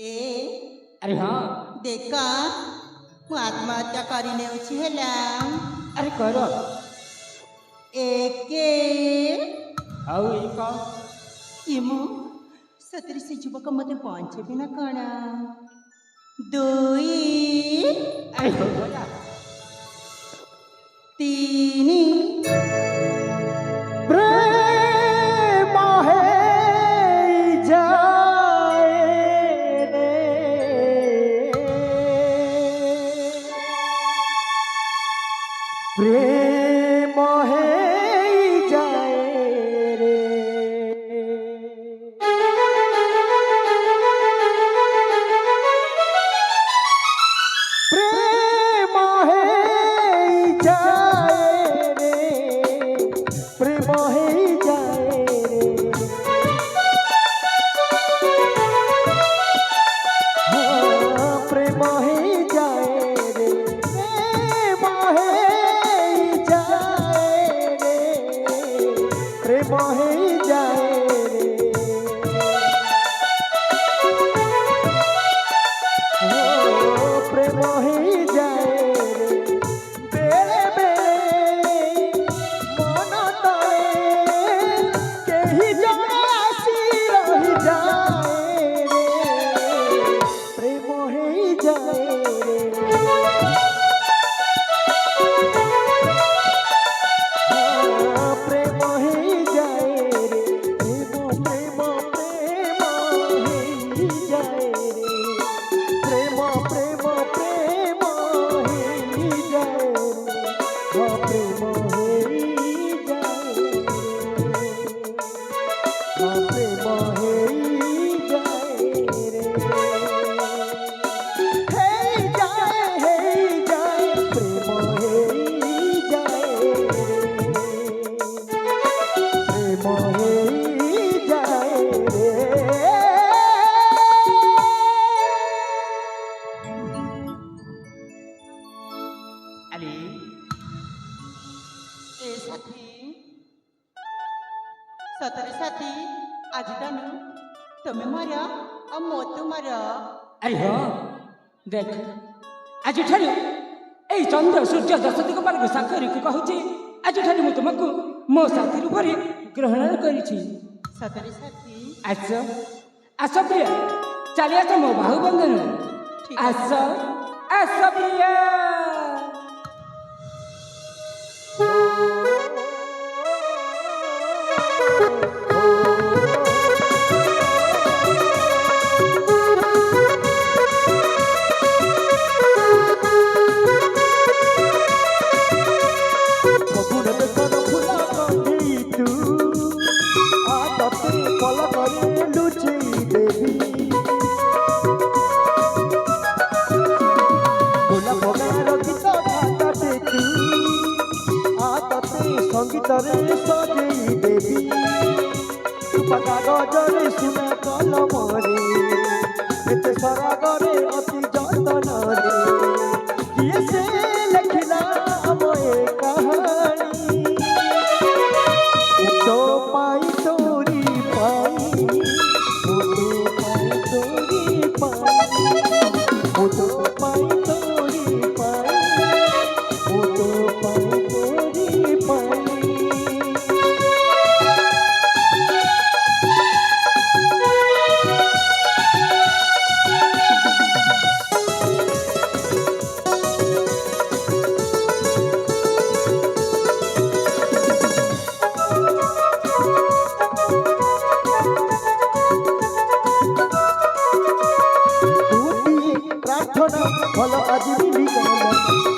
ए अरे हाँ देखा मु आत्महत्या करी नेउछि हेला अरे कर एके ଆଉ ଏଇ କଣ इमु सतरी से युवक मते पहुंचे बिना कणा दुई अरे हो गया तीनी प्रेम है जाए रे प्रेम है जाए रे प्रेम है जाए रे प्रेम है जाए रे हाँ प्रेम है जाए रे प्रेम है जाए रे प्रेम है जाए रे प्रेम ही जाए रे बेले बेले मन तले केही जणे आसी रही जाए रे प्रेम ही जाए रे हाँ, प्रेम ही जाए रे प्रेम प्रेम प्रेम ही जाए रे प्रेम प्रेम प्रेम ही जाए रे हाँ प्रेम ही जाए रे हाँ प्रेम ही जाए रे हे जाए प्रेम ही जाए रे प्रेम ही जाए रे अली ए साथी सतरी साथी आज दानु तुम्हें मारा और मोतु मारा अरे हाँ देख आज ठारू एई चंद्र सूर्य दश दिग मार्ग साक्षरी को कहूची आज ठारू मु तुमको मो साथी रूपरे ग्रहण करिछि सतरी साथी आस आस प्रिय चली आस मो बाहु बंधन आस आस प्रिय সঙ্গীতরে সজেই দেবী কাগজরে শুনে কলমরে এতে সরাগরে অতি যতনরে কিয়ে সে লেখিলা আময়ে কাহানি তো পাই তোরি পাই তো পাই তোরি পাই তো পাই তোরি পাই তো পাই তোরি পাই প্রার্থনা ফল আজ মিলি গলা